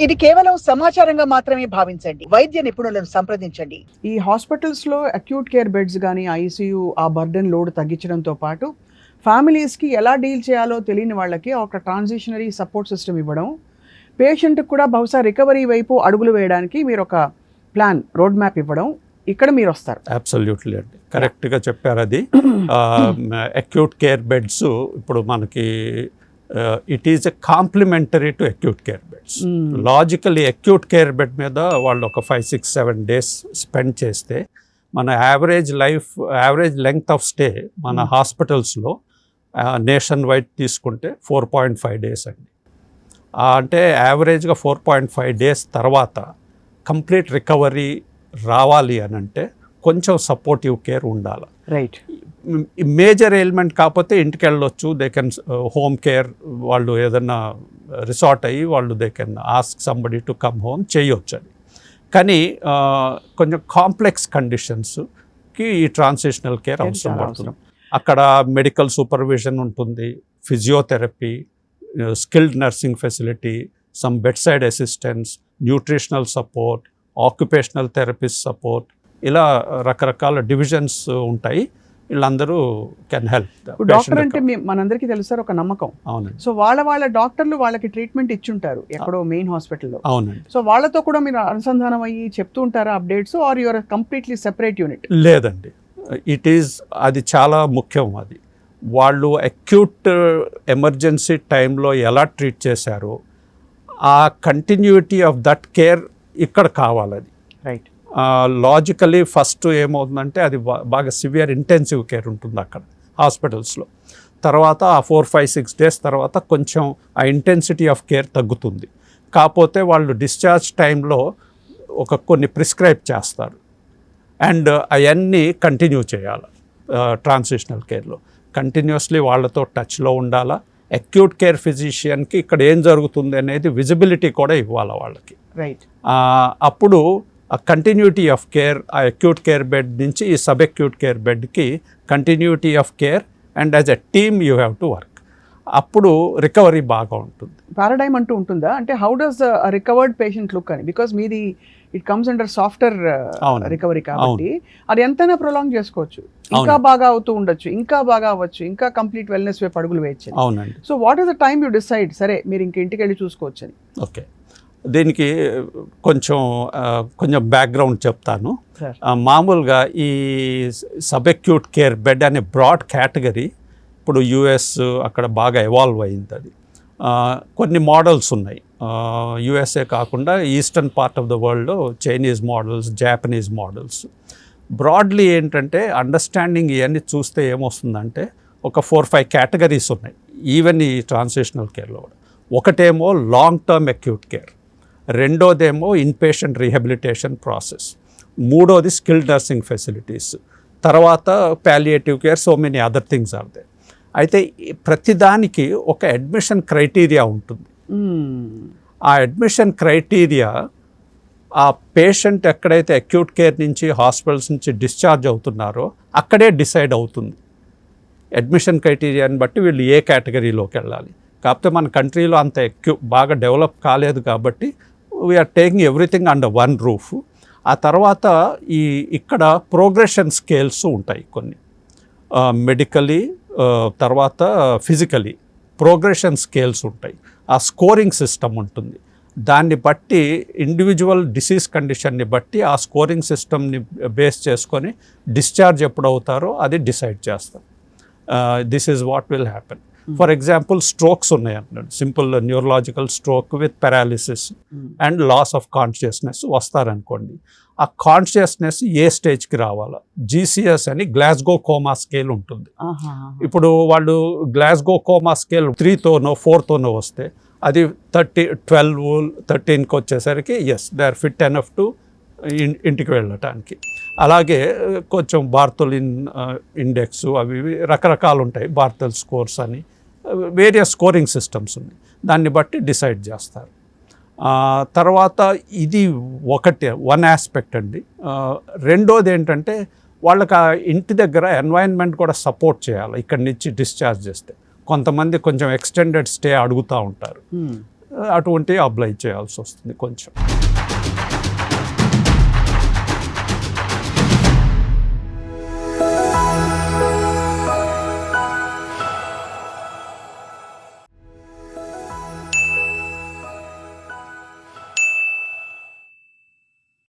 ఇది కేవలం సమాచారంగా మాత్రమే భావించండి. వైద్య నిపుణులను సంప్రదించండి. ఈ హాస్పిటల్స్లో అక్యూట్ కేర్ బెడ్స్ కానీ ఐసీయూ ఆ బర్డెన్ లోడ్ తగ్గించడంతో పాటు ఫ్యామిలీస్కి ఎలా డీల్ చేయాలో తెలియని వాళ్ళకి ఒక ట్రాన్సిషనరీ సపోర్ట్ సిస్టమ్ ఇవ్వడం, పేషెంట్కి కూడా బహుశా రికవరీ వైపు అడుగులు వేయడానికి మీరు ఒక ప్లాన్ రోడ్ మ్యాప్ ఇవ్వడం, ఇక్కడ మీరు వస్తారు. అబ్సల్యూట్లీ అండి, కరెక్ట్గా చెప్పారు. అది అక్యూట్ కేర్ బెడ్స్ ఇప్పుడు మనకి it is a complementary to acute care beds. Logically acute care bed మీద వాళ్ళు ఒక 5, 6, 7 days స్పెండ్ చేస్తే మన యావరేజ్ లెంగ్త్ ఆఫ్ స్టే మన హాస్పిటల్స్లో నేషన్ వైడ్ తీసుకుంటే 4.5 days అండి. అంటే యావరేజ్గా 4.5 days తర్వాత కంప్లీట్ రికవరీ రావాలి అని అంటే కొంచెం సపోర్టివ్ కేర్ ఉండాలి. రైట్. మేజర్ ఎయిల్మెంట్ కాకపోతే ఇంటికి వెళ్ళొచ్చు, దే కెన్ హోమ్ కేర్, వాళ్ళు ఏదన్నా రిసార్ట్ అయ్యి వాళ్ళు they can ask somebody to come home చేయొచ్చు అది. కానీ కొంచెం కాంప్లెక్స్ కండిషన్స్కి ఈ ట్రాన్సిషనల్ కేర్ అవసరం పడుతుంది. అక్కడ మెడికల్ సూపర్విజన్ ఉంటుంది, physiotherapy, skilled nursing facility, some bed side assistance, nutritional support, occupational therapist support, ఇలా రకరకాల డివిజన్స్ ఉంటాయి. వీళ్ళందరూ కెన్ హెల్ప్. డాక్టర్ అంటే మనందరికీ తెలుసు సార్, ఒక నమ్మకం. అవునండి. సో వాళ్ళ డాక్టర్లు వాళ్ళకి ట్రీట్మెంట్ ఇచ్చుంటారు ఎక్కడో మెయిన్ హాస్పిటల్లో. అవునండి. సో వాళ్ళతో కూడా మీరు అనుసంధానం అయ్యి చెప్తూ ఉంటారా updates, are your completely separate unit? లేదండి, అది చాలా ముఖ్యం. అది వాళ్ళు అక్యూట్ ఎమర్జెన్సీ టైంలో ఎలా ట్రీట్ చేశారో ఆ కంటిన్యూటీ ఆఫ్ దట్ కేర్ ఇక్కడ కావాలి. అది రైట్. లాజికలీ ఫస్ట్ ఏమవుతుందంటే అది బాగా సివియర్ ఇంటెన్సివ్ కేర్ ఉంటుంది అక్కడ హాస్పిటల్స్లో. తర్వాత ఆ 4, 5, 6 days తర్వాత కొంచెం ఆ ఇంటెన్సిటీ ఆఫ్ కేర్ తగ్గుతుంది. కాకపోతే వాళ్ళు డిశ్చార్జ్ టైంలో కొన్ని ప్రిస్క్రైబ్ చేస్తారు అండ్ అవన్నీ కంటిన్యూ చేయాలి. ట్రాన్సిషనల్ కేర్లో కంటిన్యూస్లీ వాళ్ళతో టచ్లో ఉండాలా. అక్యూట్ కేర్ ఫిజిషియన్కి ఇక్కడ ఏం జరుగుతుంది అనేది విజిబిలిటీ కూడా ఇవ్వాలి వాళ్ళకి. రైట్. అప్పుడు ఆ కంటిన్యూటీ ఆఫ్ కేర్, ఆ అక్యూట్ కేర్ బెడ్ నుంచి ఈ సబ్ అక్యూట్ కేర్ బెడ్కి continuity of care and as a team you have to work. అప్పుడు రికవరీ బాగా ఉంటుంది. పారాడైమ్ అంటూ ఉంటుందా అంటే how does recovered patient look అని? బికాస్ మీది it comes under software recovery కాబట్టి అది ఎంతైనా ప్రొలాంగ్ చేసుకోవచ్చు, ఇంకా బాగా అవుతూ ఉండొచ్చు, ఇంకా బాగా అవ్వచ్చు, ఇంకా కంప్లీట్ వెల్నెస్ వైపు అడుగులు వేయచ్చు. అవునండి. So what is the time you decide సరే మీరు ఇంక ఇంటికి వెళ్ళి చూసుకోవచ్చు అని? ఓకే, దీనికి కొంచెం బ్యాక్గ్రౌండ్ చెప్తాను. మామూలుగా ఈ సబ్ అక్యూట్ కేర్ బెడ్ అనే బ్రాడ్ కేటగిరీ ఇప్పుడు యుఎస్ అక్కడ బాగా ఎవాల్వ్ అయింది. అది కొన్ని మోడల్స్ ఉన్నాయి. యుఎస్ఏ కాకుండా ఈస్టర్న్ పార్ట్ ఆఫ్ ద వరల్డ్లో Chinese models, Japanese models. Broadly ఏంటంటే అండర్స్టాండింగ్ ఇవన్నీ చూస్తే ఏమొస్తుందంటే ఒక 4-5 కేటగిరీస్ ఉన్నాయి ఈవెన్ ఈ ట్రాన్సిషనల్ కేర్లో కూడా. ఒకటేమో లాంగ్ టర్మ్ అక్యూట్ కేర్, రెండోదేమో ఇన్పేషెంట్ రీహాబిలిటేషన్ ప్రాసెస్, మూడోది స్కిల్డ్ నర్సింగ్ ఫెసిలిటీస్, తర్వాత palliative care, so many other things are there. అయితే ప్రతిదానికి ఒక అడ్మిషన్ క్రైటీరియా ఉంటుంది. ఆ అడ్మిషన్ క్రైటీరియా ఆ పేషెంట్ ఎక్కడైతే అక్యూట్ కేర్ నుంచి హాస్పిటల్స్ నుంచి డిశ్చార్జ్ అవుతున్నారో అక్కడే డిసైడ్ అవుతుంది. అడ్మిషన్ క్రైటీరియాని బట్టి వీళ్ళు ఏ కేటగిరీలోకి వెళ్ళాలి. కాకపోతే మన కంట్రీలో అంత బాగా డెవలప్ కాలేదు కాబట్టి we're taking everything under one roof. ఆ తర్వాత ఇక్కడ ప్రోగ్రెషన్ స్కేల్స్ ఉంటాయి కొన్ని, మెడికలీ తర్వాత ఫిజికలీ ప్రోగ్రెషన్ స్కేల్స్ ఉంటాయి. ఆ స్కోరింగ్ సిస్టమ్ ఉంటుంది. దాన్ని బట్టి ఇండివిజువల్ డిసీజ్ కండిషన్ని బట్టి ఆ స్కోరింగ్ సిస్టమ్ని బేస్ చేసుకొని డిశ్చార్జ్ ఎప్పుడు అవుతారో అది డిసైడ్ చేస్తాం. This is what will happen. For example strokes ఉన్నాయి అన్నాడు, simple neurological stroke with paralysis and loss of consciousness వస్తారనుకోండి. ఆ కాన్షియస్నెస్ ఏ స్టేజ్కి రావాలా? జీసీఎస్ అని గ్లాస్గో కోమా స్కేల్ ఉంటుంది. ఇప్పుడు వాళ్ళు గ్లాస్గో కోమా స్కేల్ 3తోనో 4తోనో వస్తే అది 12, 13కి వచ్చేసరికి as they are fit enough to ఇంటికి వెళ్ళటానికి. అలాగే కొంచెం బార్తోలిన్ ఇండెక్స్ అవి రకరకాలు ఉంటాయి, బార్తల్ స్కోర్స్ అని వేరియస్ స్కోరింగ్ సిస్టమ్స్ ఉన్నాయి. దాన్ని బట్టి డిసైడ్ చేస్తారు. తర్వాత ఇది వన్ ఆస్పెక్ట్ అండి. రెండోది ఏంటంటే వాళ్ళకి ఆ ఇంటి దగ్గర ఎన్వైరన్మెంట్ కూడా సపోర్ట్ చేయాలి. ఇక్కడి నుంచి డిశ్చార్జ్ చేస్తే కొంతమంది కొంచెం ఎక్స్టెండెడ్ స్టే అడుగుతూ ఉంటారు. అటువంటివి అప్లై చేయాల్సి వస్తుంది కొంచెం.